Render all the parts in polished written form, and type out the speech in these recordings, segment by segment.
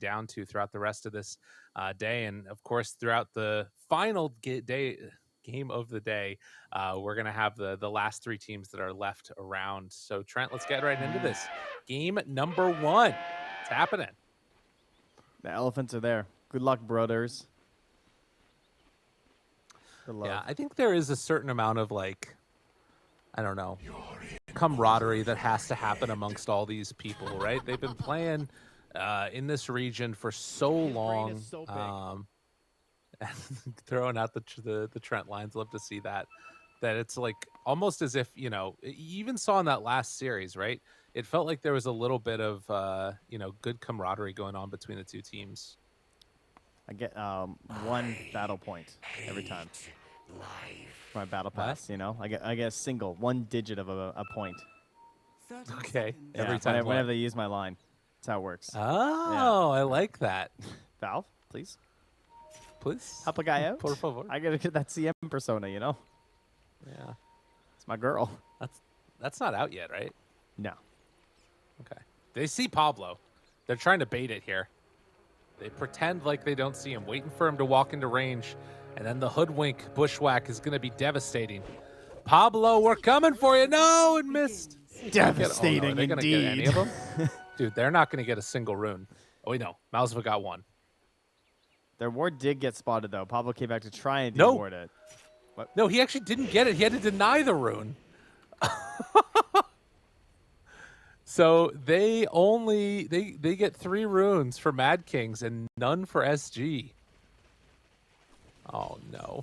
down to throughout the rest of this day. And of course, throughout the final game of the day, we're going to have the last three teams that are left around. So, Trent, let's get right into this. Game number one. It's happening. The elephants are there. Good luck, brothers. Good luck. Yeah, I think there is a certain amount of like, I don't know, camaraderie that has to happen amongst all these people, right? They've been playing in this region for so long. And throwing out the Trent lines, love to see that. That it's like almost as if, you even saw in that last series, right? It felt like there was a little bit of good camaraderie going on between the two teams. I get one battle point every time. For my battle pass, I get a single, one digit of a point. Okay. Yeah, every time. whenever they use my line. That's how it works. Oh, yeah. I like that. Valve, please. Please. Help a guy out. Por favor. I gotta get that CM persona, Yeah. It's my girl. That's not out yet, right? No. Okay. They see Pablo. They're trying to bait it here. They pretend like they don't see him, waiting for him to walk into range, and then the hoodwink bushwhack is going to be devastating. Pablo, we're coming for you. No, it missed. Devastating, Are they going to indeed. get any of them? Dude, they're not going to get a single rune. Oh, wait, no. Malzva got one. Their ward did get spotted, though. Pablo came back to try and deward it. What? No, he actually didn't get it. He had to deny the rune. So they get 3 runes for Mad Kings and none for SG. Oh no.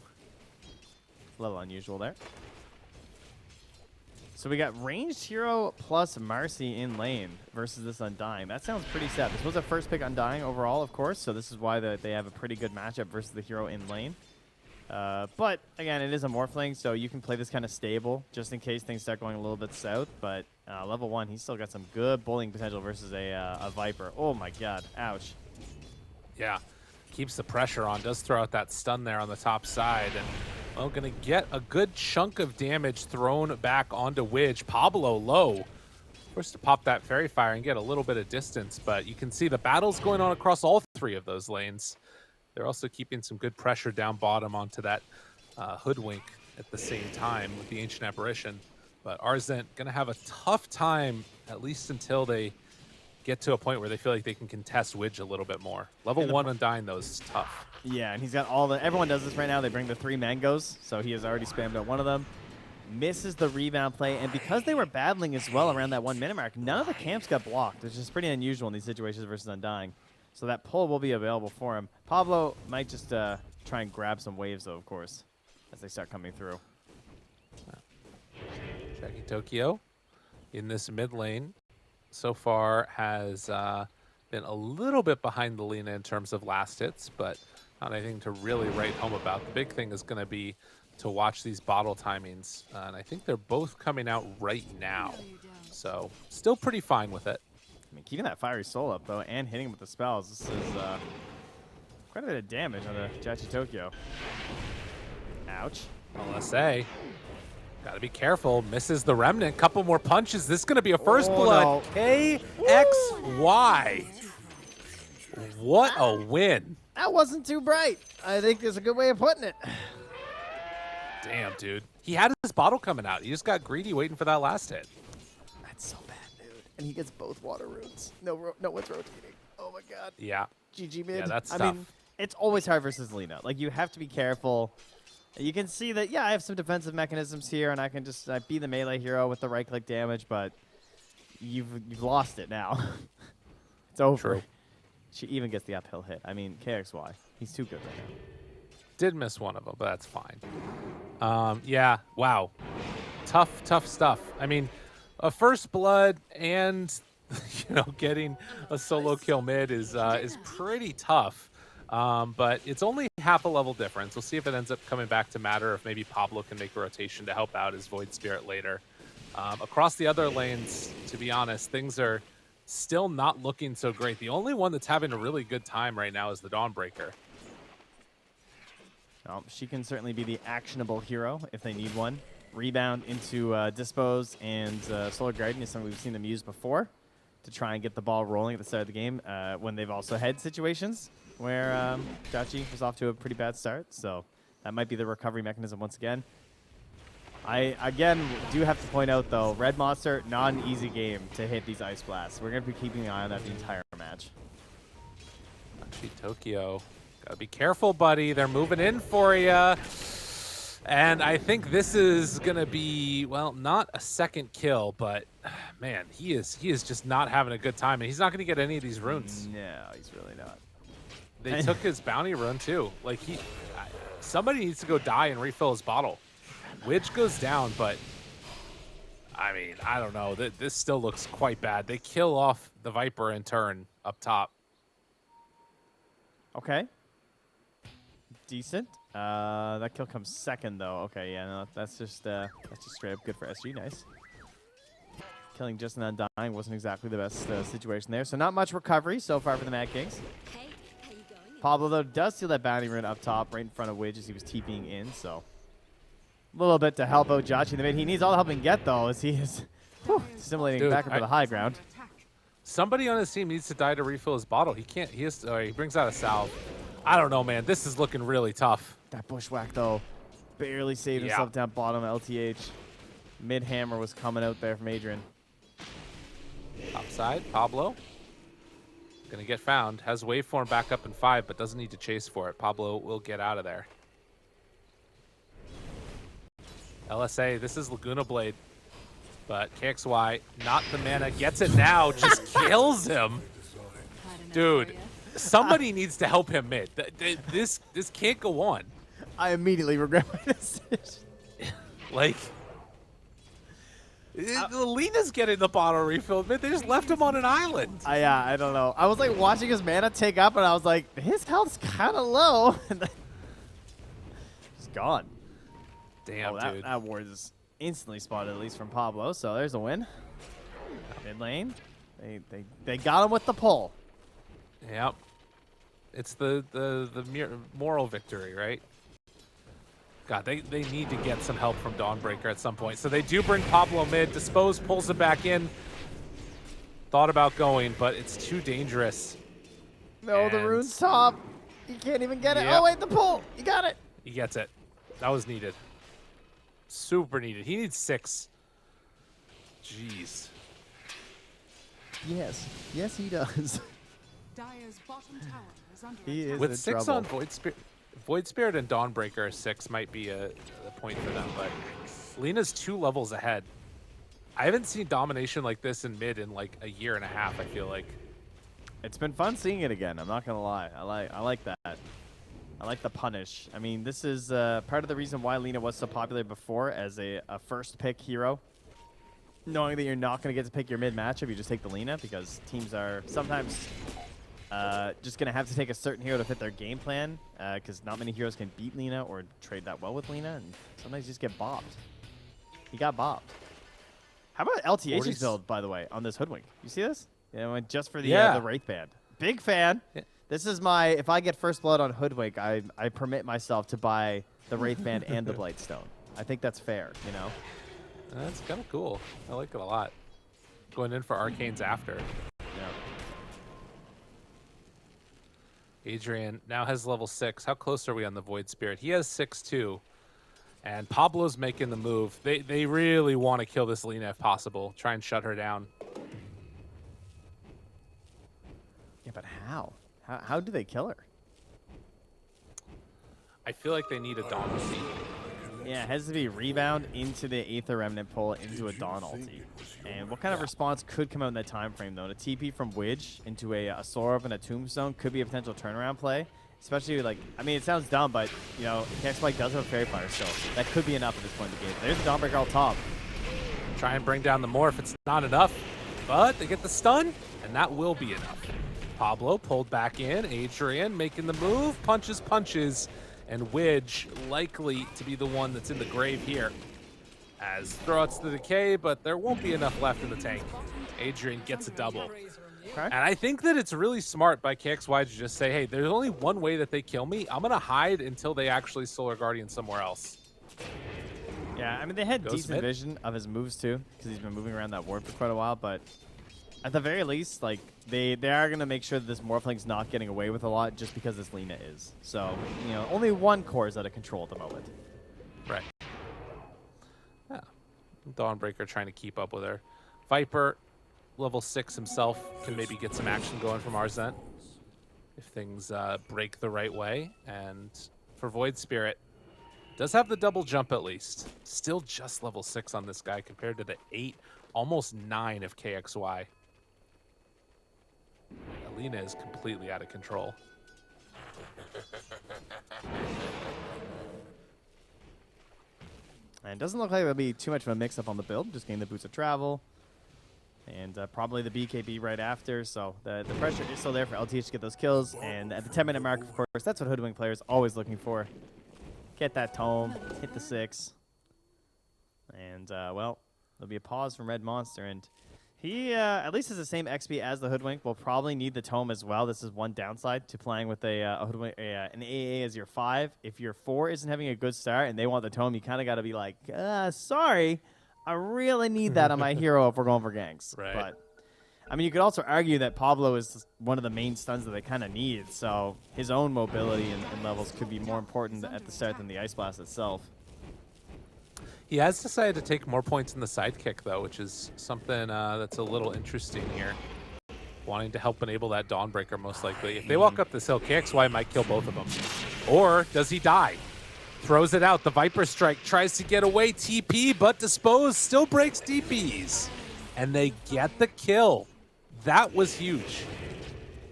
A little unusual there. So we got ranged hero plus Marcy in lane versus this Undying. That sounds pretty set. This was a first pick Undying overall, of course, so this is why they have a pretty good matchup versus the hero in lane. But again, it is a Morphling, so you can play this kind of stable just in case things start going a little bit south. But level 1, he's still got some good bullying potential versus a Viper. Oh my god, ouch. Yeah, keeps the pressure on, does throw out that stun there on the top side, and well, gonna get a good chunk of damage thrown back onto Widge. Pablo low. Forced to pop that Fairy Fire and get a little bit of distance, but you can see the battle's going on across all 3 of those lanes. They're also keeping some good pressure down bottom onto that Hoodwink at the same time with the Ancient Apparition. But Arzent going to have a tough time, at least until they get to a point where they feel like they can contest Widge a little bit more. Level 1 Undying, though, is tough. Yeah, and he's got everyone does this right now. They bring the 3 mangoes, so he has already spammed out one of them. Misses the rebound play, and because they were battling as well around that 1 minute mark, none of the camps got blocked, which is pretty unusual in these situations versus Undying. So that pull will be available for him. Pablo might just try and grab some waves, though, of course, as they start coming through. Jackie Tokyo in this mid lane so far has been a little bit behind the Lina in terms of last hits, but not anything to really write home about. The big thing is going to be to watch these bottle timings, and I think they're both coming out right now. So still pretty fine with it. I mean, keeping that Fiery Soul up, though, and hitting him with the spells, this is quite a bit of damage on the Jachi Tokyo. Ouch. LSA. Got to be careful. Misses the Remnant. Couple more punches. This is going to be a first blood. No. KXY. What a win. That wasn't too bright. I think there's a good way of putting it. Damn, dude. He had his bottle coming out. He just got greedy waiting for that last hit. That's so bad, dude. And he gets both water runes. No one's rotating. Oh my god. Yeah. GG mid. Yeah, that's tough. I mean, it's always hard versus Lina. Like, you have to be careful. You can see that, yeah, I have some defensive mechanisms here, and I can just be the melee hero with the right-click damage, but you've lost it now. It's over. True. She even gets the uphill hit. I mean, KXY, he's too good right now. Did miss one of them, but that's fine. Yeah, wow. Tough stuff. I mean, a first blood and, getting a solo kill mid is pretty tough. But it's only half a level difference. We'll see if it ends up coming back to matter, if maybe Pablo can make a rotation to help out his Void Spirit later. Across the other lanes, to be honest, things are still not looking so great. The only one that's having a really good time right now is the Dawnbreaker. She can certainly be the actionable hero if they need one. Rebound into Dispose and Solar Guardian is something we've seen them use before. to try and get the ball rolling at the start of the game when they've also had situations where Jachi was off to a pretty bad start. So that might be the recovery mechanism once again. I, again, do have to point out, though, Red Monster, not an easy game to hit these Ice Blasts. We're going to be keeping an eye on that the entire match. Actually, Tokyo, gotta be careful, buddy. They're moving in for you. And I think this is going to be, well, not a second kill, but, man, he is just not having a good time. And he's not going to get any of these runes. No, he's really not. They took his bounty rune, too. Like, somebody needs to go die and refill his bottle. Widge goes down, but I mean, I don't know. This still looks quite bad. They kill off the Viper in turn up top. Okay. Decent. That kill comes second, though. Okay, yeah, no, that's just straight up good for SG. Nice. Killing just an Undying wasn't exactly the best situation there, so not much recovery so far for the Mad Kings. Hey, how you going? Pablo, though, does steal that bounty rune up top right in front of Widge as he was TPing in, so a little bit to help out Jachi in the mid. He needs all the help he can get, though, as he is simulating back up to the high ground. Somebody on his team needs to die to refill his bottle. He can't. He brings out a salve. I don't know, man. This is looking really tough. That bushwhack, though, barely saved himself down bottom LTH. Mid hammer was coming out there from Adrian. Top side, Pablo. Gonna get found. Has waveform back up in 5, but doesn't need to chase for it. Pablo will get out of there. LSA, this is Laguna Blade. But KXY, not the mana, gets it now, just kills him. Dude, somebody needs to help him mid. This can't go on. I immediately regret my decision. Like, Lena's getting the bottle refilled mid. They just left him on an island. Yeah, I don't know. I was like watching his mana take up, and I was like, his health's kind of low. And then just gone. Damn, dude. That ward is instantly spotted, at least from Pablo. So there's a win. Mid lane. They got him with the pull. Yep. It's the moral victory, right? God, they need to get some help from Dawnbreaker at some point. So they do bring Pablo mid. Dispose pulls him back in. Thought about going, but it's too dangerous. No, the rune's top. You can't even get it. Yep. Oh, wait, the pull. You got it. He gets it. That was needed. Super needed. He needs 6. Jeez. Yes. Yes, he does. Dire's bottom tower is under He attack. is With in 6 trouble. on Void Spirit and Dawnbreaker, 6 might be a point for them, but Lena's 2 levels ahead. I haven't seen domination like this in mid in like a year and a half, I feel like. It's been fun seeing it again. I'm not gonna lie. I like that. I like the punish. I mean, this is part of the reason why Lena was so popular before as a first pick hero. Knowing that you're not gonna get to pick your mid matchup, you just take the Lena because teams are sometimes just gonna have to take a certain hero to fit their game plan because not many heroes can beat Lena or trade that well with Lena, and sometimes you just get bopped. He got bopped. How about LTH's build, by the way, on this Hoodwink? You see this? Yeah, I went just for the Wraith Band. Big fan. Yeah. This is my, if I get first blood on Hoodwink, I permit myself to buy the Wraith Band and the Blightstone. I think that's fair, you know? That's kind of cool. I like it a lot. Going in for Arcanes after. Yeah. Adrian now has level 6. How close are we on the Void Spirit? He has 6 too. And Pablo's making the move. They really want to kill this Lena if possible. Try and shut her down. Yeah, but how? How do they kill her? I feel like they need a Dawn ulti. Yeah, it has to be rebound into the Aether Remnant pull into a Dawn ulti. And what kind of response could come out in that time frame, though? A TP from Widge into a Soul Orb and a Tombstone could be a potential turnaround play. Especially, like, I mean, it sounds dumb, but, you know, Spike does have a Fairy Fire still. That could be enough at this point in the game. There's the Dawnbreaker all top. Try and bring down the Morph. It's not enough. But they get the stun, and that will be enough. Pablo pulled back in. Adrian making the move. Punches. And Widge likely to be the one that's in the grave here. As throwouts the decay, but there won't be enough left in the tank. Adrian gets a double. Okay. And I think that it's really smart by KXY to just say, hey, there's only one way that they kill me. I'm going to hide until they actually Solar Guardian somewhere else. Yeah, I mean, they had Goes decent mid. vision of his moves, too, because he's been moving around that ward for quite a while, but At the very least, like they are gonna make sure that this Morphling's not getting away with a lot just because this Lina is. So, you know, only one core is out of control at the moment. Right. Yeah. Dawnbreaker trying to keep up with her. Viper, level 6 himself, can maybe get some action going from Arzent if things break the right way. And for Void Spirit, does have the double jump at least. Still just level 6 on this guy compared to the 8, almost 9 of KXY. Alina is completely out of control. And it doesn't look like there'll be too much of a mix-up on the build. Just getting the Boots of Travel. And probably the BKB right after. So the pressure is still there for LTH to get those kills. And at the 10-minute mark, of course, that's what Hoodwink players always looking for. Get that tome, hit the 6. And, well, there'll be a pause from Red Monster. And he at least has the same XP as the Hoodwink. Will probably need the tome as well. This is one downside to playing with a Hoodwink, an AA as your 5. If your 4 isn't having a good start and they want the tome, you kind of got to be like, sorry, I really need that on my hero if we're going for ganks. Right. But, I mean, you could also argue that Pablo is one of the main stuns that they kind of need. So his own mobility and levels could be more important at the start than the Ice Blast itself. He has decided to take more points in the sidekick, though, which is something that's a little interesting here. Wanting to help enable that Dawnbreaker, most likely. If they walk up this hill, KXY might kill both of them. Or does he die? Throws it out. The Viper Strike tries to get away. TP, but Dispose still breaks DPs. And they get the kill. That was huge.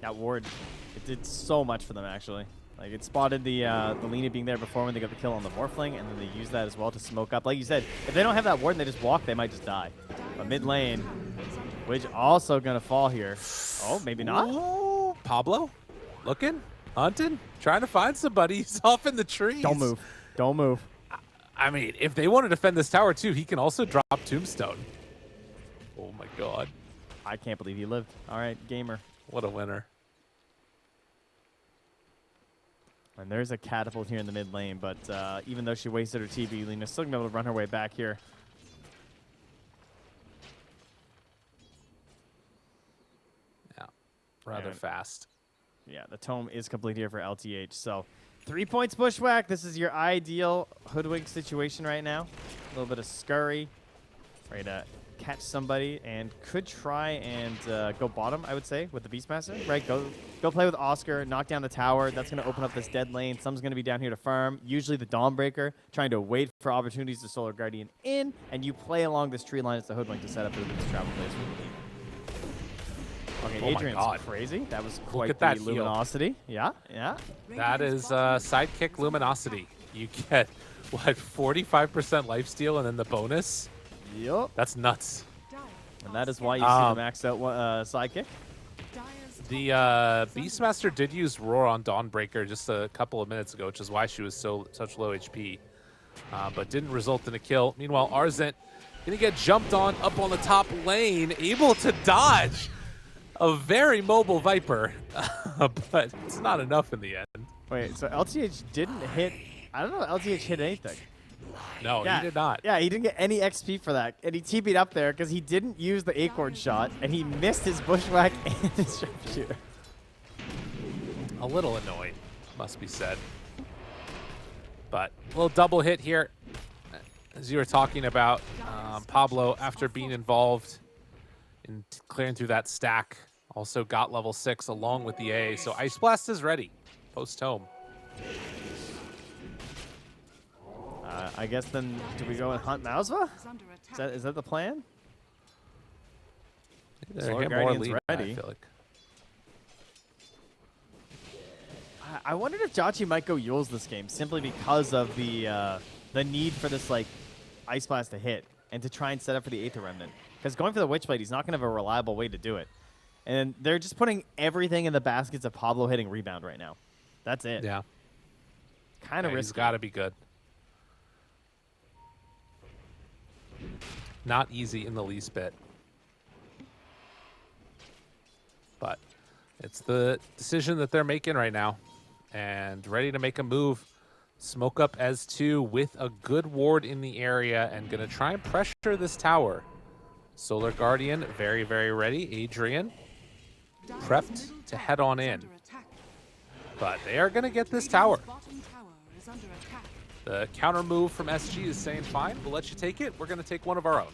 That ward, it did so much for them, actually. Like, it spotted the Lina being there before when they got the kill on the Morphling, and then they used that as well to smoke up. Like you said, if they don't have that ward and they just walk, they might just die. But mid lane, Widge also going to fall here. Oh, maybe not? Ooh, Pablo, looking, hunting, trying to find somebody. He's off in the trees. Don't move. Don't move. I mean, if they want to defend this tower, too, he can also drop Tombstone. Oh, my God. I can't believe he lived. All right, gamer. What a winner. And there's a catapult here in the mid lane, but even though she wasted her TB, Lina's still going to be able to run her way back here. Yeah, rather fast. Yeah, the tome is complete here for LTH. So 3 points bushwhack. This is your ideal Hoodwink situation right now. A little bit of scurry. Ready to catch somebody and could try and go bottom, I would say, with the Beastmaster. Right, go play with Oscar, knock down the tower. That's going to open up this dead lane. Someone's going to be down here to farm. Usually the Dawnbreaker, trying to wait for opportunities to Solar Guardian in, and you play along this tree line as the Hoodwink to set up the travel plays. Okay, Oh my Adrian's God. crazy. That was quite at the that heal. luminosity. Yeah, yeah. That is sidekick luminosity. You get, what, 45% lifesteal and then the bonus? Yup. That's nuts. And that is why you see the maxed out sidekick. The Beastmaster did use Roar on Dawnbreaker just a couple of minutes ago, which is why she was such low HP, but didn't result in a kill. Meanwhile, Arzent gonna get jumped on up on the top lane, able to dodge a very mobile Viper, but it's not enough in the end. Wait, so LTH didn't hit. I don't know if LTH hit anything. No, he did not. Yeah, he didn't get any XP for that. And he TP'd up there because he didn't use the acorn shot, and he missed his bushwhack and his sharpshooter. A little annoying, must be said. But a little double hit here. As you were talking about, Pablo, after being involved in clearing through that stack, also got level 6 along with the A. So Ice Blast is ready, post-home. I guess then, do we go and hunt Mausva? Is that the plan? They're Solar get more Guardian's lead, ready. I feel like. I wondered if Jhachi might go Yules this game simply because of the need for this like Ice Blast to hit and to try and set up for the Aether Remnant. Because going for the Witchblade, he's not going to have a reliable way to do it. And they're just putting everything in the baskets of Pablo hitting Rebound right now. That's it. Yeah. Kind of risky. He's got to be good. Not easy in the least bit. But it's the decision that they're making right now. And ready to make a move. Smoke up as 2 with a good ward in the area and going to try and pressure this tower. Solar Guardian, very, very ready. Adrian Dire's prepped middle to tower head on is in. under attack. But they are going to get this Radiant's tower. bottom tower is under attack. The counter move from SG is saying, fine, we'll let you take it. We're going to take one of our own.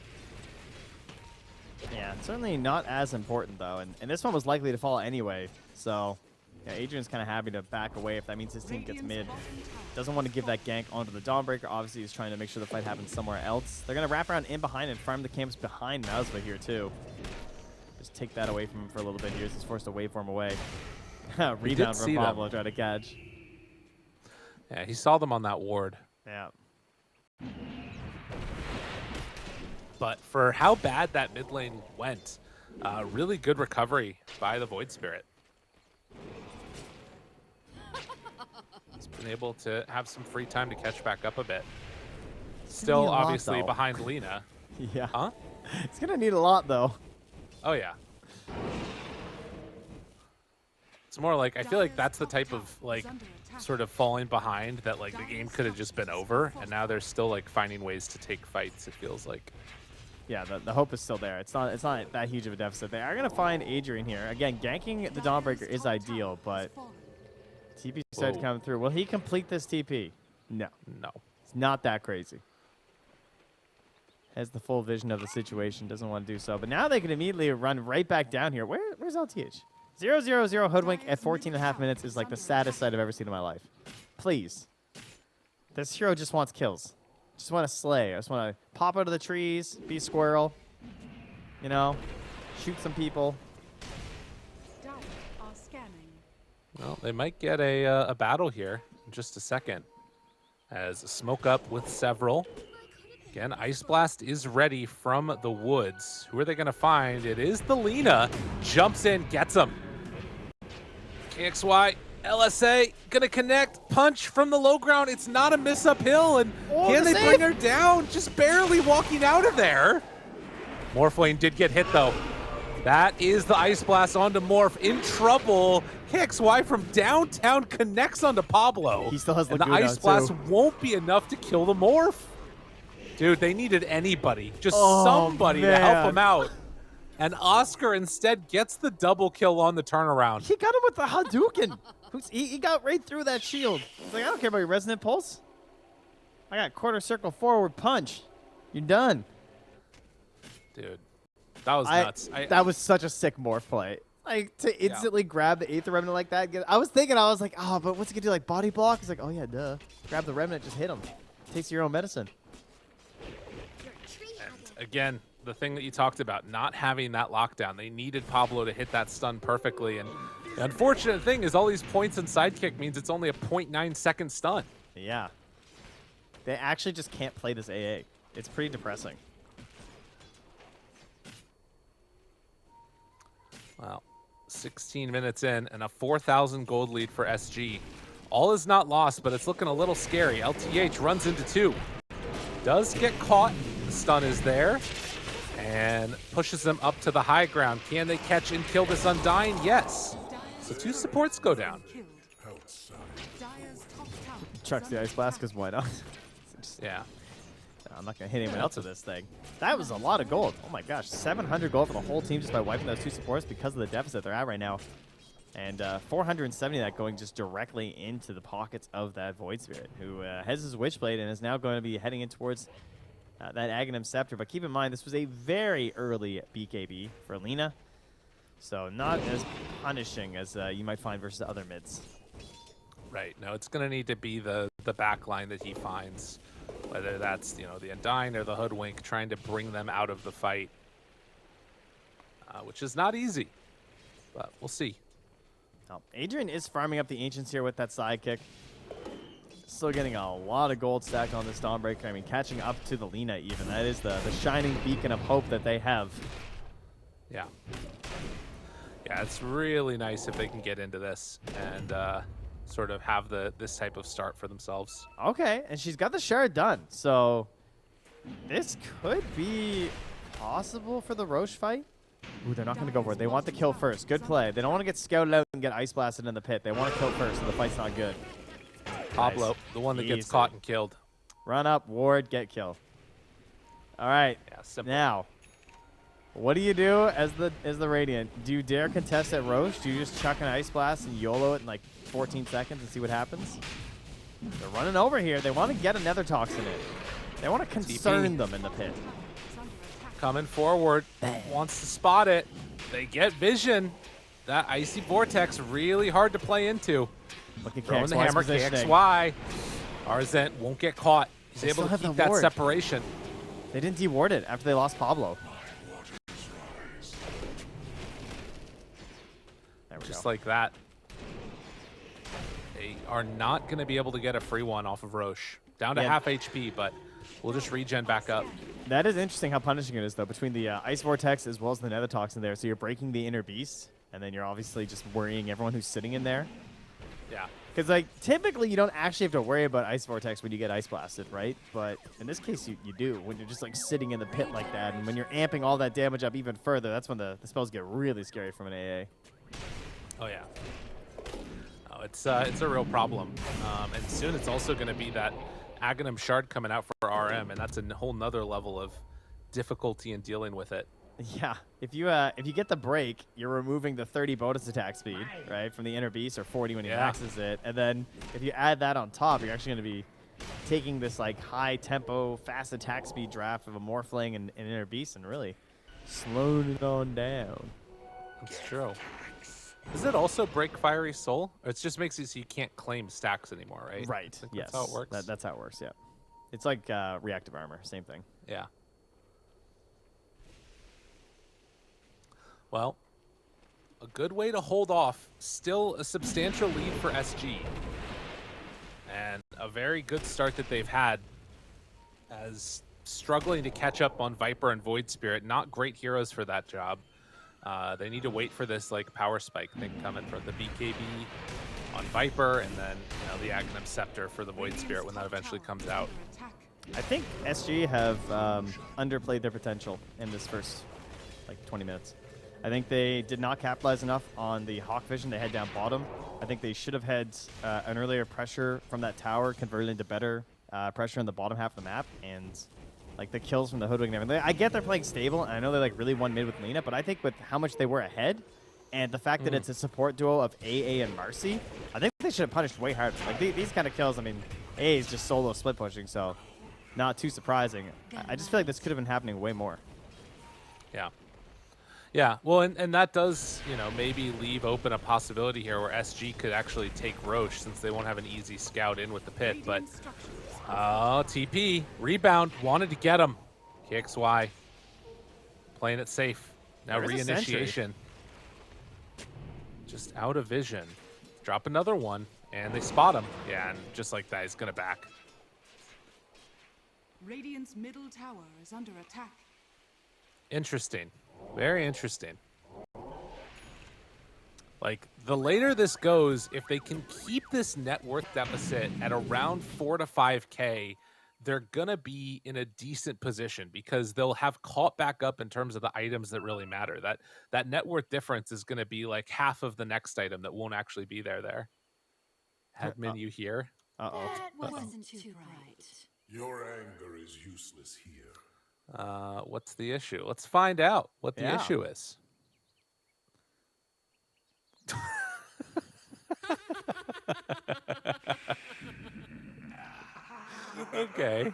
Yeah, certainly not as important, though. And this one was likely to fall anyway. So, yeah, Adrian's kind of happy to back away if that means his team gets Radiant's mid. bottom tower Doesn't want to give that gank onto the Dawnbreaker. Obviously, he's trying to make sure the fight happens somewhere else. They're going to wrap around in behind and farm the camps behind Mausva here, too. Just take that away from him for a little bit here. He's forced to waveform away. Rebound from Pablo trying to catch. Yeah, he saw them on that ward. Yeah. But for how bad that mid lane went, really good recovery by the Void Spirit. He's been able to have some free time to catch back up a bit. Still, a lot, obviously, though. behind Lina. Yeah. Huh? It's going to need a lot, though. Oh, yeah. It's more like, I feel like that's the type of, like, sort of falling behind that, like, the game could have just been over, and now they're still, like, finding ways to take fights, it feels like. Yeah, the hope is still there. It's not that huge of a deficit. They are going to find Adrian here. Again, ganking the Dawnbreaker is ideal, but TP said Whoa. come through. Will he complete this TP? No. No. It's not that crazy. Has the full vision of the situation, doesn't want to do so. But now they can immediately run right back down here. Where's LTH? 0-0-0 Hoodwink at 14.5 minutes is like the saddest sight I've ever seen in my life. Please. This hero just wants kills. Just want to slay. I just want to pop out of the trees, be squirrel, you know, shoot some people. Dire are scanning. Well, they might get a battle here in just a second. As smoke up with several. Again, Ice Blast is ready from the woods. Who are they going to find? It is the Lina. Jumps in, gets him. KXY, LSA, going to connect. Punch from the low ground. It's not a miss uphill. And can they bring her down? Just barely walking out of there. Morphling did get hit, though. That is the Ice Blast onto Morph. In trouble. KXY from downtown connects onto Pablo. He still has and the Laguna, Ice Blast too. won't be enough to kill the Morph. Dude, they needed anybody. Just somebody to help him out. And Oscar instead gets the double kill on the turnaround. He got him with the Hadouken. He got right through that shield. He's like, I don't care about your Resonant Pulse. I got quarter circle forward punch. You're done. Dude, that was nuts. That was such a sick morph play. Like, to instantly grab the Aether Remnant like that. I was like, oh, but what's he going to do? Like, body block? He's like, oh, yeah, duh. Grab the Remnant, just hit him. Taste your own medicine. And again, the thing that you talked about, not having that lockdown. They needed Pablo to hit that stun perfectly. And the unfortunate thing is all these points in sidekick means it's only a 0.9 second stun. Yeah. They actually just can't play this AA. It's pretty depressing. Wow. 16 minutes in and a 4,000 gold lead for SG. All is not lost, but it's looking a little scary. LTH runs into two. Does get caught. The stun is there. And pushes them up to the high ground. Can they catch and kill this Undying? Yes. So two supports go down. Chucks the Ice Blast, because why not? Yeah. I'm not going to hit anyone else with this thing. That was a lot of gold. Oh my gosh, 700 gold for the whole team just by wiping those two supports because of the deficit they're at right now. And 470 of that going just directly into the pockets of that Void Spirit, who has his Witchblade and is now going to be heading in towards that Aghanim Scepter. But keep in mind, this was a very early BKB for Lina, so not as punishing as you might find versus other mids. Right. No, it's going to need to be the back line that he finds, whether that's, you know, the Undying or the Hoodwink, trying to bring them out of the fight, which is not easy, but we'll see. Oh, Adrian is farming up the Ancients here with that sidekick. Still getting a lot of gold stacked on this Dawnbreaker. I mean, catching up to the Lina even. That is the shining beacon of hope that they have. Yeah. Yeah, it's really nice if they can get into this and sort of have this type of start for themselves. Okay, and she's got the shard done. So this could be possible for the Roche fight. Ooh, they're not going to go for it. They want the kill first. Good play. They don't want to get scouted out and get ice blasted in the pit. They want to kill first, so the fight's not good. Pablo, Nice. the one that gets Easy. caught and killed. Run up, ward, get kill. All right. Yeah, simple. Now, What do you do as the Radiant? Do you dare contest at Roche? Do you just chuck an Ice Blast and YOLO it in like 14 seconds and see what happens? They're running over here. They want to get another Toxin in. They want to concern them in the pit. Coming forward, wants to spot it. They get vision. That Icy Vortex really hard to play into. Look at Throwing the KXY's hammer, positioning. KXY. Arzent won't get caught. He's They able still to have keep the that ward. separation. They didn't deward it after they lost Pablo. There we Just go. like that. They are not going to be able to get a free one off of Roche. Down to Yeah. half HP, but we'll just regen back up. That is interesting how punishing it is, though, between the Ice Vortex as well as the Nether Toxin there. So you're breaking the inner beast, and then you're obviously just worrying everyone who's sitting in there. Yeah. Because, like, typically you don't actually have to worry about Ice Vortex when you get Ice Blasted, right? But in this case, you do. When you're just, like, sitting in the pit like that, and when you're amping all that damage up even further, that's when the spells get really scary from an AA. Oh, yeah. Oh, it's a real problem. And soon it's also going to be that Aghanim Shard coming out for RM, and that's a whole nother level of difficulty in dealing with it. Yeah, if you get the break, you're removing the 30 bonus attack speed, right, from the inner beast, or 40 when he Yeah. maxes it, and then if you add that on top, you're actually going to be taking this like high tempo, fast attack speed draft of a Morphling and inner beast, and really slowing it on down. That's true. Does it also break Fiery Soul? Or it just makes it so you can't claim stacks anymore, right? Right. I think Yes. that's how it works. That's how it works. Yeah. It's like reactive armor, same thing. Yeah. Well, a good way to hold off. Still a substantial lead for SG. And a very good start that they've had as struggling to catch up on Viper and Void Spirit. Not great heroes for that job. They need to wait for this like power spike thing coming from the BKB on Viper, and then the Aghanim Scepter for the Void Spirit when that eventually comes out. I think SG have underplayed their potential in this first like 20 minutes. I think they did not capitalize enough on the Hawk Vision. They had down bottom. I think they should have had an earlier pressure from that tower converted into better pressure in the bottom half of the map, and like the kills from the Hoodwink and everything. I get they're playing stable, and I know they like really won mid with Lena, but I think with how much they were ahead and the fact that it's a support duo of AA and Marcy, I think they should have punished way harder. Like these kind of kills, I mean, AA is just solo split pushing, so not too surprising. I just feel like this could have been happening way more. Yeah. Yeah, well, and that does, maybe leave open a possibility here where SG could actually take Roche since they won't have an easy scout in with the pit. But, oh, TP, rebound, wanted to get him. KXY, playing it safe. Now There is a sentry. reinitiation. Just out of vision. Drop another one, and they spot him. Yeah, and just like that, he's going to back. Radiant's middle tower is under attack. Interesting. Very interesting. Like, the later this goes, if they can keep this net worth deficit at around 4 to 5K, they're going to be in a decent position because they'll have caught back up in terms of the items that really matter. That net worth difference is going to be like half of the next item that won't actually be there. Admin, you here? Uh-oh. That wasn't too bright. Your anger is useless here. What's the issue? Let's find out what the Yeah. issue is. Okay.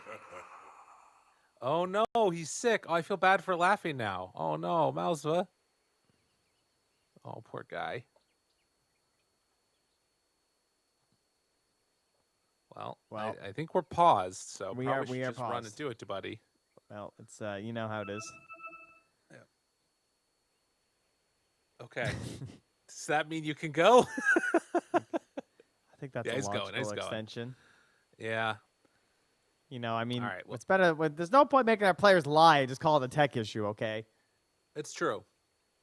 Oh no, he's sick. Oh, I feel bad for laughing now. Oh no, Malzva. Oh, poor guy. Well, Well, I think we're paused, so we probably are- should we are just run and paused. do it, buddy. Well, it's you know how it is. Okay. Does that mean you can go? I think that's Yeah, a he's going, logical he's going. extension. Yeah. I mean, All right, well- it's better. There's no point making our players lie. Just call it a tech issue, okay? It's true.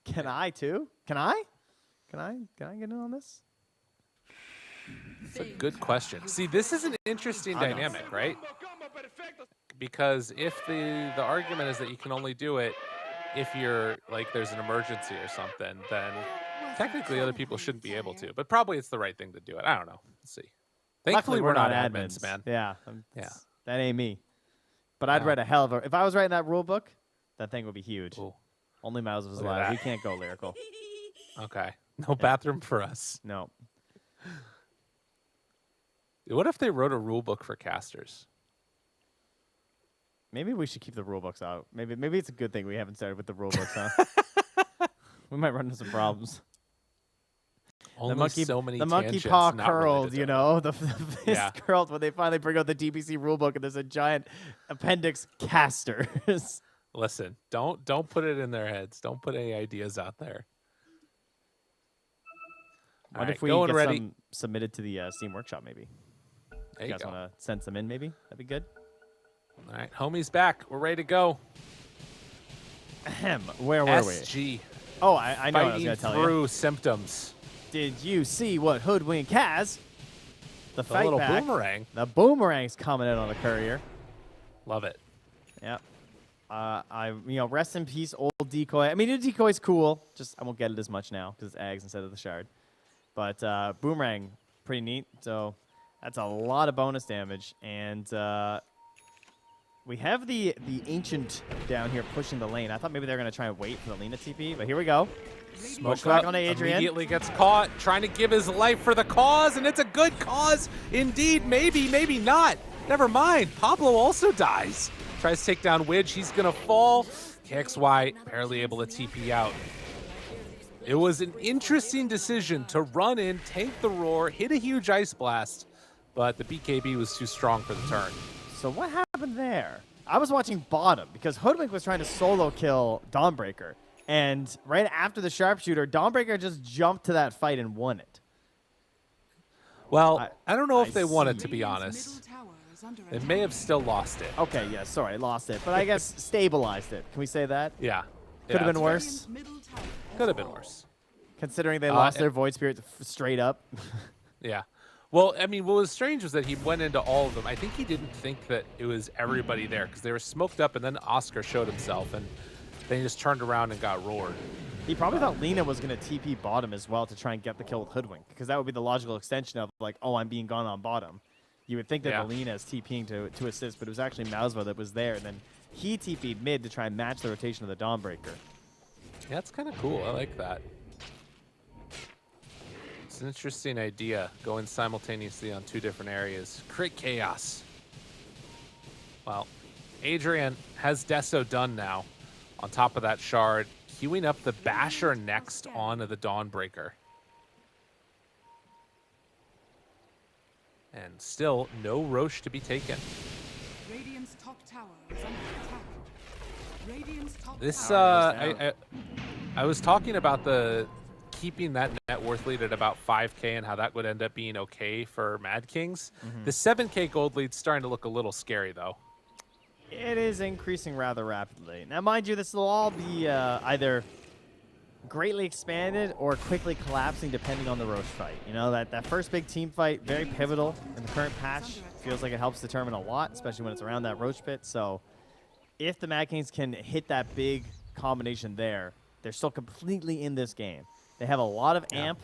Can I too? Can I? Can I get in on this? It's a good question. See, this is an interesting I know. dynamic, right? Because if the argument is that you can only do it if you're like there's an emergency or something, then technically other people shouldn't be able to. But probably it's the right thing to do it. I don't know. Let's see. Thankfully, Luckily, we're not admins, man. Yeah. Yeah. That ain't me. But I'd Yeah. write a hell of a. If I was writing that rule book, that thing would be huge. Ooh. Only Mouse was Look at allowed. that. We can't go lyrical. Okay. No bathroom for us. No. What if they wrote a rule book for casters? Maybe we should keep the rule books out. Maybe it's a good thing we haven't started with the rule books, huh? We might run into some problems. Only so many the monkey tangents paw not curled, related you to know, the fist Yeah. curled when they finally bring out the DPC rulebook and there's a giant appendix casters. Listen, don't put it in their heads. Don't put any ideas out there. All What right, if we going get ready. some submitted to the Steam Workshop, maybe? There You you guys go. want to send some in, maybe? That'd be good. All right, homie's back. We're ready to go. Ahem. Where were we? SG Oh, I know what I was fighting going to tell you. through symptoms. Did you see what Hoodwink has? The The fight little back. boomerang. The boomerang's coming in on the courier. Love it. Yep. Rest in peace, old decoy. I mean, the decoy's cool. Just I won't get it as much now because it's eggs instead of the shard. But boomerang, pretty neat. So that's a lot of bonus damage, and we have the ancient down here pushing the lane. I thought maybe they were gonna try and wait for the Lina TP, but here we go. Smoke Push back up, onto Adrian. immediately gets caught, trying to give his life for the cause, and it's a good cause indeed. Maybe, maybe not. Never mind. Pablo also dies. Tries to take down Widge. He's gonna fall. KXY barely able to TP out. It was an interesting decision to run in, tank the roar, hit a huge ice blast, but the BKB was too strong for the turn. So what happened there? I was watching bottom because Hoodwink was trying to solo kill Dawnbreaker. And right after the sharpshooter, Dawnbreaker just jumped to that fight and won it. Well, I don't know if I they won it, see. to be Radiant's honest. middle tower is under They attack. may have still lost it. Okay, yeah, sorry, I lost it. But I guess stabilized it. Can we say that? Yeah. Could have Yeah, been worse, Radiant's middle tower is Could have been worse. considering they lost and- their Void Spirit straight up. Yeah. Well, I mean, what was strange was that he went into all of them. I think he didn't think that it was everybody there because they were smoked up, and then Oscar showed himself, and then he just turned around and got roared. He probably thought Lina was going to TP bottom as well to try and get the kill with Hoodwink, because that would be the logical extension of, like, oh, I'm being gone on bottom. You would think that Yeah. the Lina is TPing to assist, but it was actually Mausva that was there, and then he TP'd mid to try and match the rotation of the Dawnbreaker. Yeah, it's kind of cool. I like that. It's an interesting idea, going simultaneously on two different areas. Create chaos. Well, Adrian has Deso done now. On top of that shard, queuing up the Basher next onto the Dawnbreaker. And still no Roche to be taken. Radiant's top tower is under attack. Radiant's top This, tower I was talking about the keeping that net worth lead at about 5K and how that would end up being okay for Mad Kings. The 7K gold lead's starting to look a little scary, though. It is increasing rather rapidly. Now, mind you, this will all be either greatly expanded or quickly collapsing depending on the Roche fight. You know, that first big team fight, very pivotal in the current patch. Feels like it helps determine a lot, especially when it's around that Roche pit. So if the Mad Kings can hit that big combination there, they're still completely in this game. They have a lot of amp.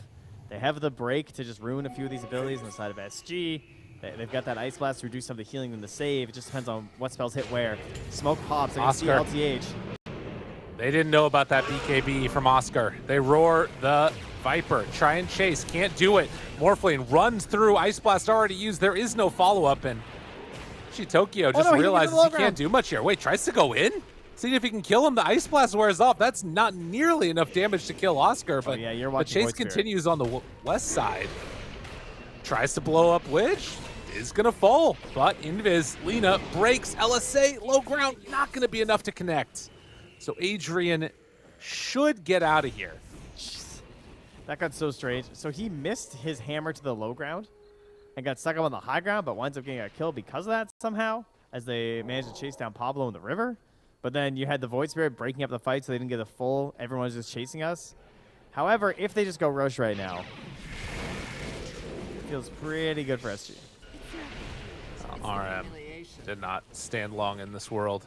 They have the break to just ruin a few of these abilities on the side of SG. They've got that Ice Blast to reduce some of the healing and the save. It just depends on what spells hit where. Smoke pops. I can see Oscar. LTH. They didn't know about that BKB from Oscar. They roar the Viper. Try and chase. Can't do it. Morphling runs through. Ice Blast already used. There is no follow-up. And Tokyo just no, he realizes didn't he get the low can't do much here. Wait, tries to go in? See if he can kill him. The Ice Blast wears off. That's not nearly enough damage to kill Oscar. But yeah, you're the watching chase Void Spirit. continues on the west side. Tries to blow up Witch. Is going to fall. But Invis, Lina breaks. LSA, low ground. Not going to be enough to connect. So Adrian should get out of here. That got so strange. So he missed his hammer to the low ground and got stuck up on the high ground, but winds up getting a kill because of that somehow, as they managed to chase down Pablo in the river. But then you had the Void Spirit breaking up the fight so they didn't get a full, everyone was just chasing us. However, if they just go Roche right now, it feels pretty good for SG. RM did not stand long in this world.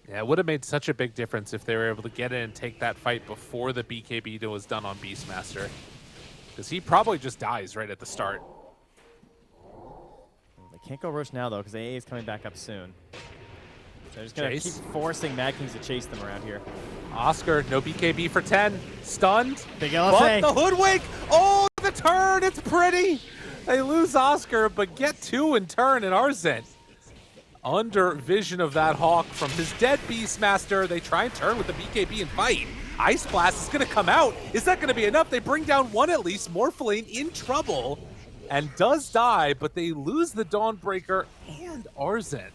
Yeah, it would have made such a big difference if they were able to get in and take that fight before the BKB was done on Beastmaster. Because he probably just dies right at the start. They can't go Roche now, though, because AA is coming back up soon. They're just going to keep Chase. forcing Mad Kings to chase them around here. Oscar, no BKB for 10. Stunned. Big But LSA. the hoodwink. Oh, the turn. It's pretty. They lose Oscar, but get 2 in turn in Arzent. Under vision of that Hawk from his dead Beastmaster. They try and turn with the BKB and fight. Ice Blast is going to come out. Is that going to be enough? They bring down 1 at least. Morphlane in trouble and does die, but they lose the Dawnbreaker and Arzent.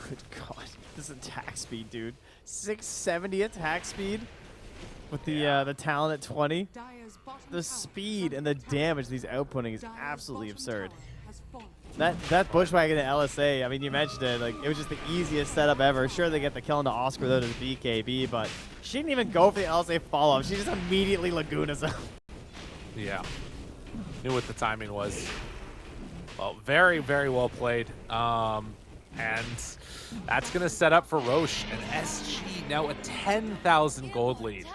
Good God. This attack speed, dude. 670 attack speed with the talent at 20. Dire's bottom The tower speed is and the under attack. damage these outputting is Dire's absolutely bottom absurd. tower has fallen. That Bushwhack and LSA, I mean, you mentioned it. Like, it was just the easiest setup ever. Sure, they get the kill into Oscar, though, to the BKB, but she didn't even go for the LSA follow-up. She just immediately Lagunas him. Yeah. Knew what the timing was. Well, very, very well played. And that's going to set up for Roche and SG. Now a 10,000 gold lead.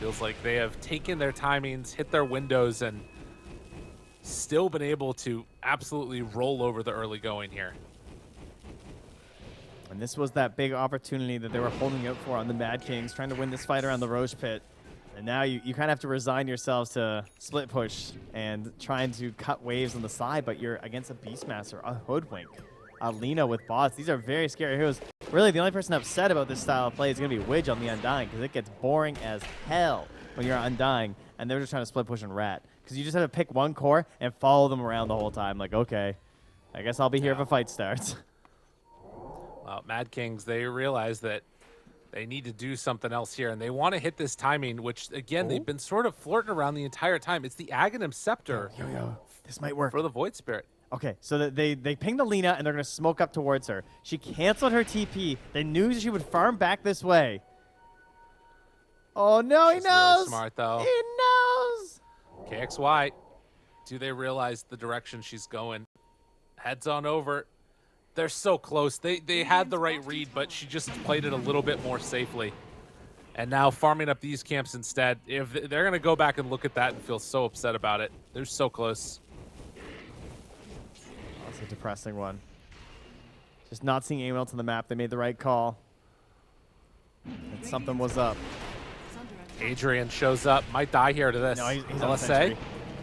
Feels like they have taken their timings, hit their windows, and still been able to absolutely roll over the early going here. And this was that big opportunity that they were holding out for on the Mad Kings, trying to win this fight around the Roche pit. And now you kind of have to resign yourselves to split push and trying to cut waves on the side, but you're against a Beastmaster, a Hoodwink, a Lina with bots. These are very scary heroes. Really, the only person upset about this style of play is going to be Widge on the Undying, because it gets boring as hell when you're Undying, and they're just trying to split push and rat. Because you just have to pick one core and follow them around the whole time. Like, okay, I guess I'll be here if a fight starts. Well, Mad Kings, they realize that they need to do something else here, and they want to hit this timing, which, again, they've been sort of flirting around the entire time. It's the Aghanim Scepter Yo, this might work. for the Void Spirit. Okay, so they ping the Lina, and they're going to smoke up towards her. She canceled her TP. They knew she would farm back this way. Oh, no, he She's knows. really smart, though. He knows. KXY, do they realize the direction she's going? Heads on over. They're so close. They had the right read, but she just played it a little bit more safely. And now farming up these camps instead. If they're going to go back and look at that and feel so upset about it. They're so close. That's a depressing one. Just not seeing anyone else on the map. They made the right call. And something was up. Is under attack. Adrian shows up. Might die here to this. No, he's on LSA. Sentry.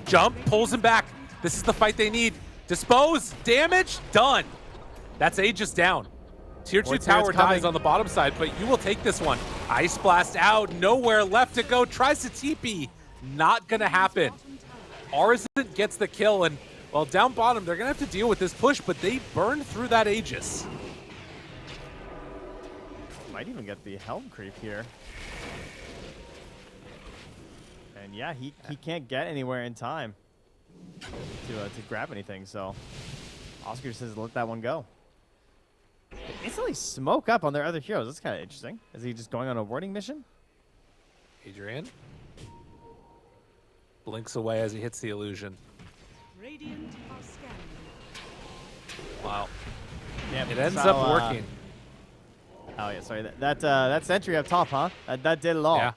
Jump, pulls him back. This is the fight they need. Dispose, damage, done. That's Aegis down. Tier 2 What's tower coming? dies on the bottom side, but you will take this one. Ice Blast out, nowhere left to go. Tries to TP. Not going to happen. Arzent gets the kill, and, well, down bottom, they're going to have to deal with this push, but they burned through that Aegis. Might even get the Helm creep here. And yeah, he can't get anywhere in time to grab anything, so Oscar says let that one go. They instantly smoke up on their other heroes. That's kind of interesting. Is he just going on a warding mission? Adrian blinks away as he hits the illusion. Radiant are scanning. Wow. Yeah, It ends up working. Oh yeah, sorry. That sentry up top, huh? That did it all. Yeah.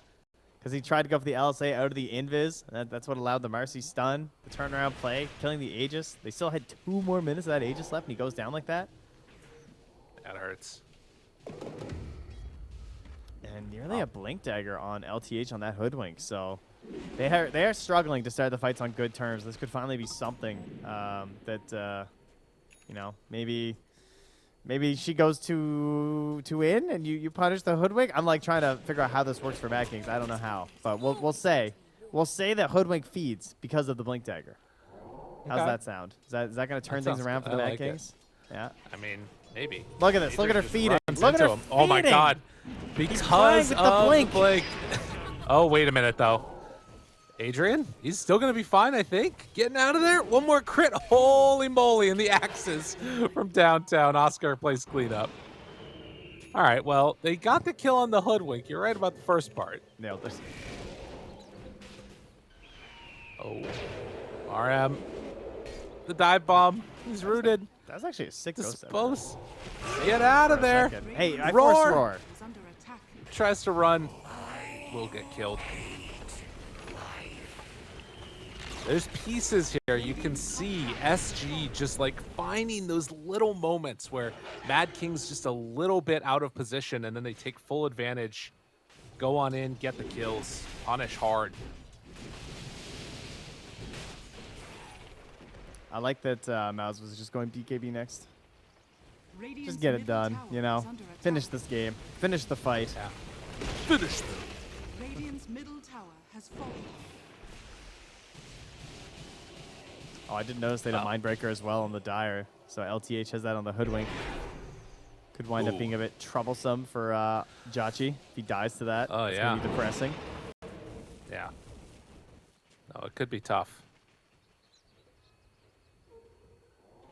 Because he tried to go for the LSA out of the invis. That's what allowed the Marcy stun, the turnaround play, killing the Aegis. They still had 2 more minutes of that Aegis left, and he goes down like that. That hurts. And nearly a blink dagger on LTH on that Hoodwink. So they are struggling to start the fights on good terms. This could finally be something that you know, maybe she goes to in and you punish the Hoodwink. I'm like trying to figure out how this works for Mad Kings. I don't know how, but we'll say that Hoodwink feeds because of the blink dagger. How's Okay. that sound? Is that going to turn That things sounds around for good. the I Mad like it. Kings? Yeah. I mean, maybe. Look at this. Look at her Adrian just feeding. runs Look at into her him. Oh my feeding. god. playing Because with the of blink. the blink. Oh, wait a minute, though. Adrian, he's still going to be fine, I think. Getting out of there. One more crit. Holy moly. And the axes from downtown. Oscar plays cleanup. All right, well, they got the kill on the Hoodwink. You're right about the first part. Nailed this. Oh. RM. The dive bomb. He's rooted. That's actually a sick ghost. Dispose. Get out of there. Hey, I Roar. forced roar. Is under attack. Tries to run. Will get killed. There's pieces here. You can see SG just like finding those little moments where Mad King's just a little bit out of position, and then they take full advantage, go on in, get the kills, punish hard. I like that Mouse was just going BKB next. Radiant's Just get it middle done, tower you know? is under attack. Finish this game. Finish the fight. Yeah. Finish them. Radiant's middle tower has fallen. Oh, I did notice they had a Mindbreaker as well on the Dire. So LTH has that on the Hoodwink. Could wind up being a bit troublesome for Jachi if he dies to that. Oh, it's yeah. gonna be depressing. Yeah. No, it could be tough.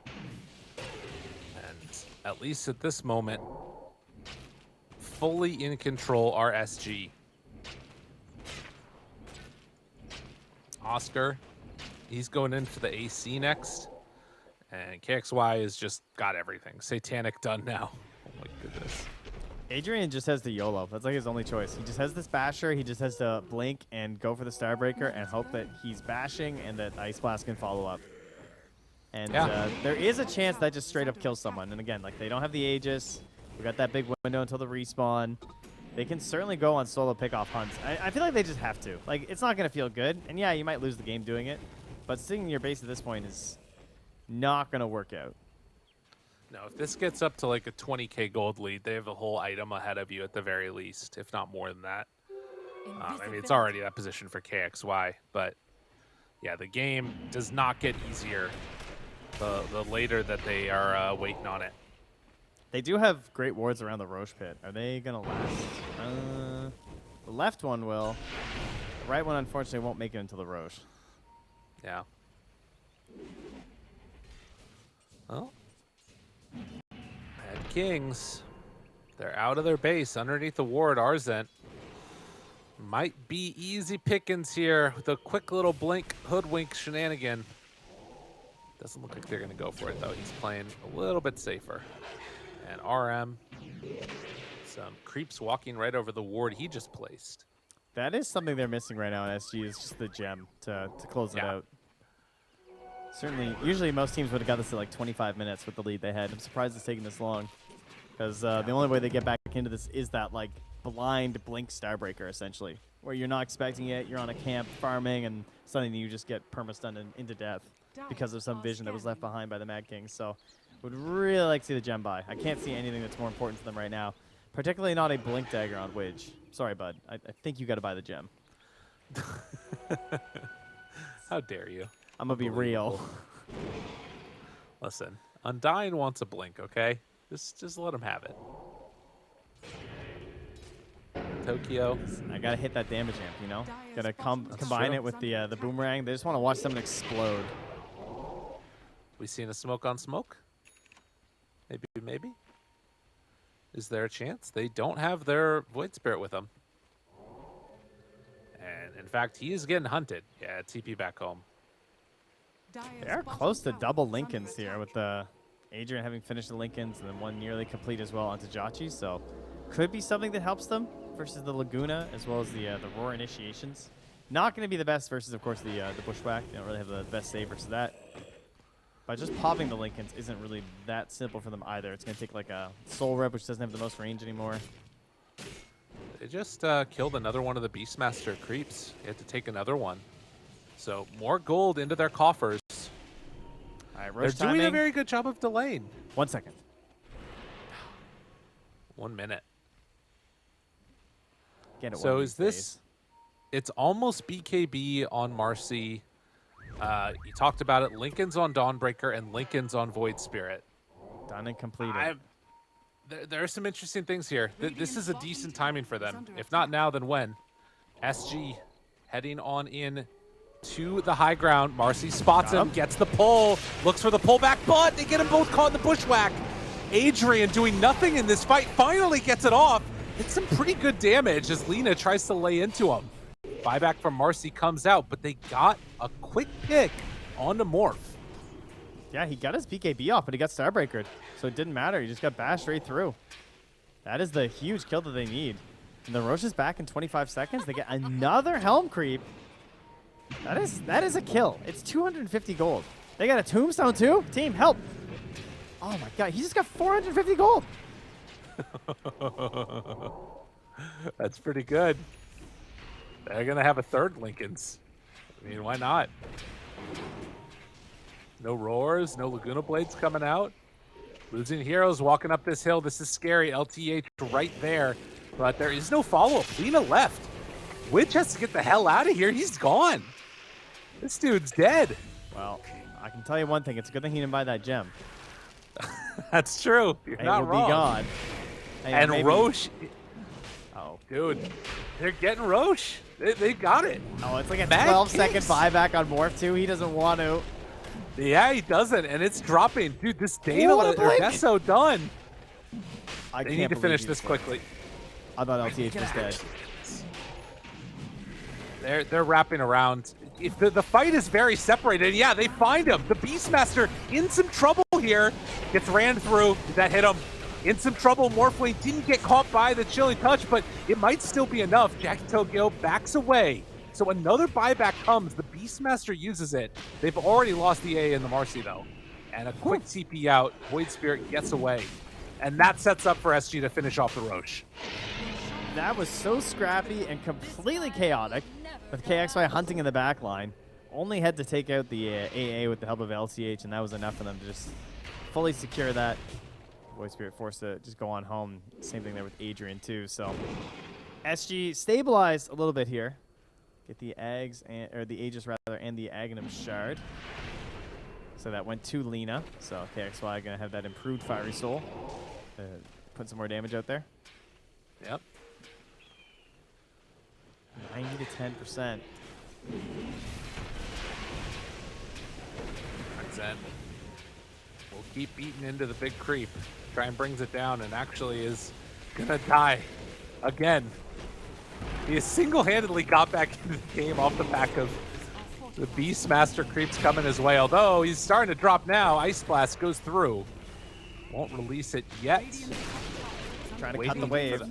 And at least at this moment, fully in control are SG. Oscar, he's going in for the AC next. And KXY has just got everything. Satanic done now. Oh my goodness. Adrian just has the YOLO. That's like his only choice. He just has this basher. He just has to blink and go for the Starbreaker and hope that he's bashing and that Ice Blast can follow up. And there is a chance that just straight up kills someone. And again, like they don't have the Aegis. We got that big window until the respawn. They can certainly go on solo pickoff hunts. I feel like they just have to. Like, it's not going to feel good. And yeah, you might lose the game doing it. But sitting in your base at this point is not going to work out. No, if this gets up to like a 20k gold lead, they have a whole item ahead of you at the very least, if not more than that. I mean, it's already that position for KXY, but yeah, the game does not get easier the later that they are waiting on it. They do have great wards around the Roche pit. Are they going to last? The left one will. The right one, unfortunately, won't make it into the Roche. Yeah. Well, Mad Kings, they're out of their base underneath the ward. Arzent might be easy pickings here with a quick little blink hoodwink shenanigan. Doesn't look like they're going to go for it, though. He's playing a little bit safer. And RM, some creeps walking right over the ward he just placed. That is something they're missing right now in SG is just the gem to close it out. Certainly, usually most teams would have got this at like 25 minutes with the lead they had. I'm surprised it's taking this long. Because the only way they get back into this is that like blind blink Starbreaker, essentially. Where you're not expecting it, you're on a camp farming, and suddenly you just get perma-stunned into death because of some vision that was left behind by the Mad Kings. So, would really like to see the gem buy. I can't see anything that's more important to them right now. Particularly not a blink dagger on Widge. Sorry, bud. I think you got to buy the gem. How dare you? I'm going to be real. Listen, Undying wants a blink, okay? Just let him have it. Tokyo. I got to hit that damage amp, you know? Got to combine true. it with the boomerang. They just want to watch someone explode. We seen a smoke on smoke? Maybe. Is there a chance? They don't have their Void Spirit with them. And in fact, he is getting hunted. Yeah, TP back home. They're close to double Lincolns here with the Adrian having finished the Lincolns and then one nearly complete as well onto Jachi. So could be something that helps them versus the Laguna as well as the Roar initiations. Not going to be the best versus, of course, the Bushwhack. They don't really have the best save versus that. But just popping the Lincolns isn't really that simple for them either. It's going to take like a Soul Rip, which doesn't have the most range anymore. They just killed another one of the Beastmaster creeps. They had to take another one. So more gold into their coffers. All right, They're Roche doing a timing. very good job of delaying. 1 second. 1 minute. Get it So one is of these this... days. It's almost BKB on Marcy. You talked about it. Lincoln's on Dawnbreaker and Lincoln's on Void Spirit. Done and completed. There are some interesting things here. This is a decent timing for them. If not now, then when? SG heading on in to the high ground. Marcy spots him, gets the pull, looks for the pullback, but they get them both caught in the bushwhack. Adrian doing nothing in this fight finally gets it off. It's some pretty good damage as Lina tries to lay into him. Buyback from Marcy comes out, but they got a quick pick on the Morph. Yeah, he got his BKB off, but he got Starbreakered. So it didn't matter. He just got bashed right through. That is the huge kill that they need. And the Roche is back in 25 seconds. They get another Helm Creep. That is a kill. It's 250 gold. They got a tombstone too? Team, help. Oh my god, he just got 450 gold. That's pretty good. They're going to have a third Lincoln's. I mean, why not? No roars, no Laguna Blades coming out. Losing heroes walking up this hill. This is scary. LTH right there. But there is no follow-up. Lina left. Witch has to get the hell out of here. He's gone. This dude's dead. Well, I can tell you one thing. It's a good thing he didn't buy that gem. That's true. You're It not will wrong. be gone. And maybe- Roche, Oh. dude, they're getting Roche. They got it. Oh, it's like a Mad 12-second Kings. buyback on Morph too. He doesn't want to. Yeah, he doesn't, and it's dropping. Dude, this Dana, what a blink. that's so done. I They can't need to believe finish he's this dead. quickly. I thought LTH was dead. They're wrapping around. If the fight is very separated, yeah, they find him. The Beastmaster in some trouble here. Gets ran through. Did that hit him? In some trouble. Morphling didn't get caught by the chilling touch, but it might still be enough. Jackie Togyo backs away. So another buyback comes. The Beastmaster uses it. They've already lost the A in the Marcy, though. And a quick TP out. Void Spirit gets away. And that sets up for SG to finish off the Roche. That was so scrappy and completely chaotic, with KXY hunting in the back line. Only had to take out the AA with the help of LCH, and that was enough for them to just fully secure that. Void Spirit forced to just go on home. Same thing there with Adrian, too. So SG stabilized a little bit here. Get the Ags, or the Aegis rather, and the Aghanim Shard. So that went to Lina. So KXY going to have that improved Fiery Soul. Put some more damage out there. Yep. 90 to 10%. Zen will keep eating into the big creep. Try and brings it down and actually is gonna die again. He has single-handedly got back into the game off the back of the Beastmaster creeps coming his way. Although he's starting to drop now. Ice Blast goes through. Won't release it yet. Trying to cut Waiting the for wave.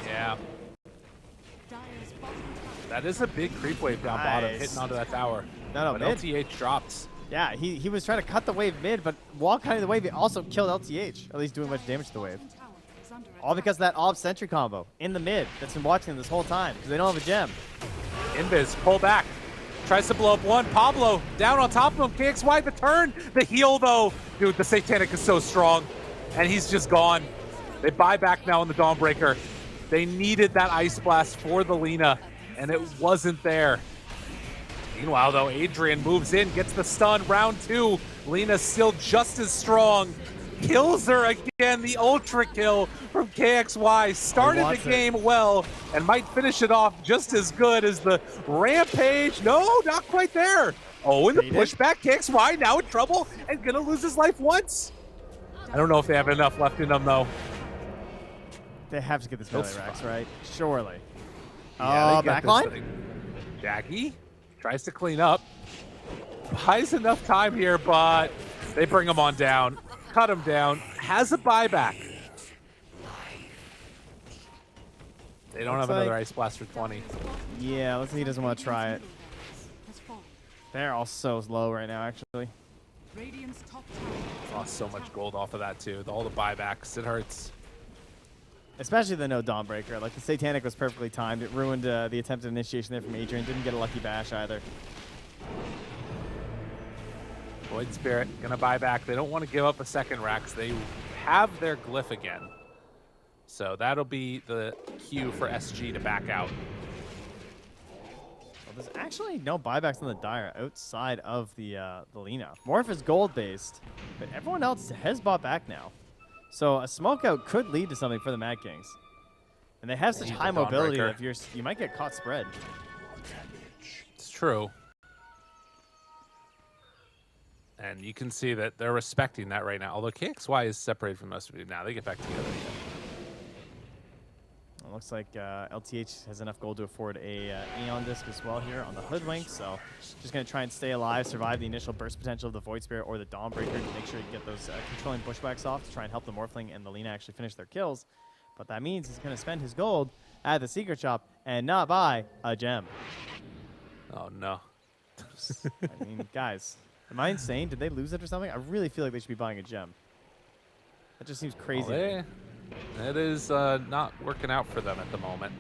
Yeah. That is a big creep wave down bottom, Nice. hitting onto that tower. No, But mid. LTH drops. Yeah, he was trying to cut the wave mid, but while cutting the wave, he also killed LTH, at least doing much damage to the wave. All because of that Ob Sentry combo in the mid that's been watching this whole time, because they don't have a gem. Invis, pull back. Tries to blow up one. Pablo down on top of him. KXY the turn. The heal, though. Dude, the Satanic is so strong. And he's just gone. They buy back now on the Dawnbreaker. They needed that Ice Blast for the Lina, and it wasn't there. Meanwhile, though, Adrian moves in, gets the stun. Round two. Lina's still just as strong. Kills her again. The ultra kill from KXY. Started the game well and might finish it off just as good as the Rampage. No, not quite there. Oh, and the pushback. KXY now in trouble and gonna lose his life once. I don't know if they have enough left in them, though. They have to get this melee racks, right? Surely. Yeah, Oh, they get this backline? thing. Jackie tries to clean up. Buys enough time here, but they bring him on down. Cut him down. Has a buyback. They don't have another Ice Blast for 20. Yeah, looks like he doesn't want to try it. They're all so low right now, actually. Lost so much gold off of that, too. All the buybacks. It hurts. Especially the no Dawnbreaker. Like, the Satanic was perfectly timed. It ruined the attempted initiation there from Adrian. Didn't get a lucky bash either. Void Spirit gonna buy back. They don't want to give up a second rack. They have their glyph again. So that'll be the cue for SG to back out. Well, there's actually no buybacks on the Dire outside of the Lina. Morph is gold-based, but everyone else has bought back now. So a smokeout could lead to something for the Mad Kings. And they have such high mobility that if you might get caught spread. It's true. And you can see that they're respecting that right now. Although KXY is separated from most of it now. They get back together again. It looks like LTH has enough gold to afford a Aeon Disc as well here on the Hoodwink. So just going to try and stay alive, survive the initial burst potential of the Void Spirit or the Dawnbreaker to make sure you get those controlling pushbacks off to try and help the Morphling and the Lina actually finish their kills. But that means he's going to spend his gold at the Secret Shop and not buy a gem. Oh, no. I mean, guys, am I insane? Did they lose it or something? I really feel like they should be buying a gem. That just seems crazy. to me. It is not working out for them at the moment.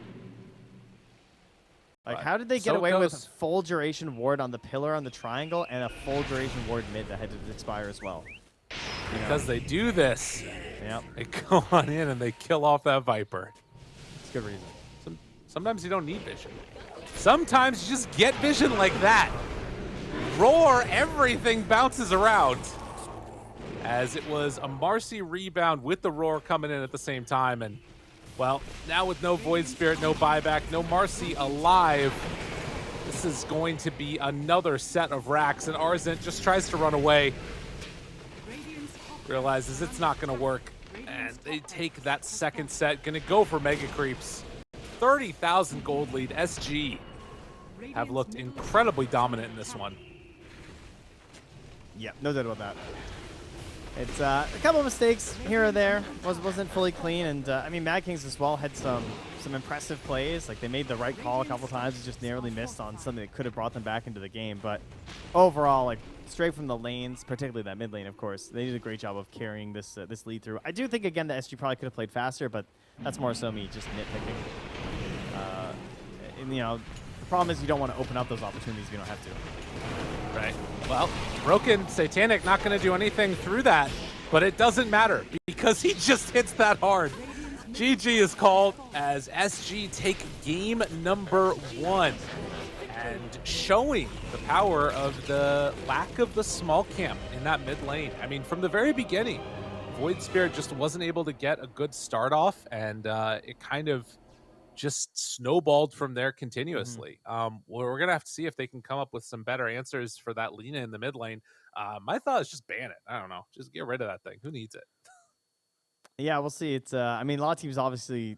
Like, But how did they get so away with goes- full duration ward on the pillar on the triangle and a full duration ward mid that had to expire as well? You know? Because they do this. Yep, They go on in and they kill off that Viper. it's a good reason. Sometimes you don't need vision. Sometimes you just get vision like that. Roar, everything bounces around. As it was a Marcy rebound with the Roar coming in at the same time. And, well, now with no Void Spirit, no buyback, no Marcy alive, this is going to be another set of racks. And Arzent just tries to run away. Radiant's top Realizes it's not going to work. And they take that second set. Going to go for Mega Creeps. 30,000 gold lead. SG have looked incredibly dominant in this one. Yeah, no doubt about that. It's a couple of mistakes here or there. Wasn't fully clean, and I mean, Mad Kings as well had some impressive plays. Like they made the right call a couple times, and just narrowly missed on something that could have brought them back into the game. But overall, like straight from the lanes, particularly that mid lane, of course, they did a great job of carrying this this lead through. I do think again that SG probably could have played faster, but that's more so me just nitpicking. And you know, the problem is you don't want to open up those opportunities if you don't have to. Right. Well, Broken Satanic not going to do anything through that, but it doesn't matter because he just hits that hard. GG is called as SG take game number 1 and showing the power of the lack of the small camp in that mid lane. I mean, from the very beginning, Void Spirit just wasn't able to get a good start off, and it kind of just snowballed from there continuously. We're gonna have to see if they can come up with some better answers for that Lina in the mid lane. My thought is just ban it. I don't know, just get rid of that thing. Who needs it? Yeah, we'll see. It's I mean, a lot of teams obviously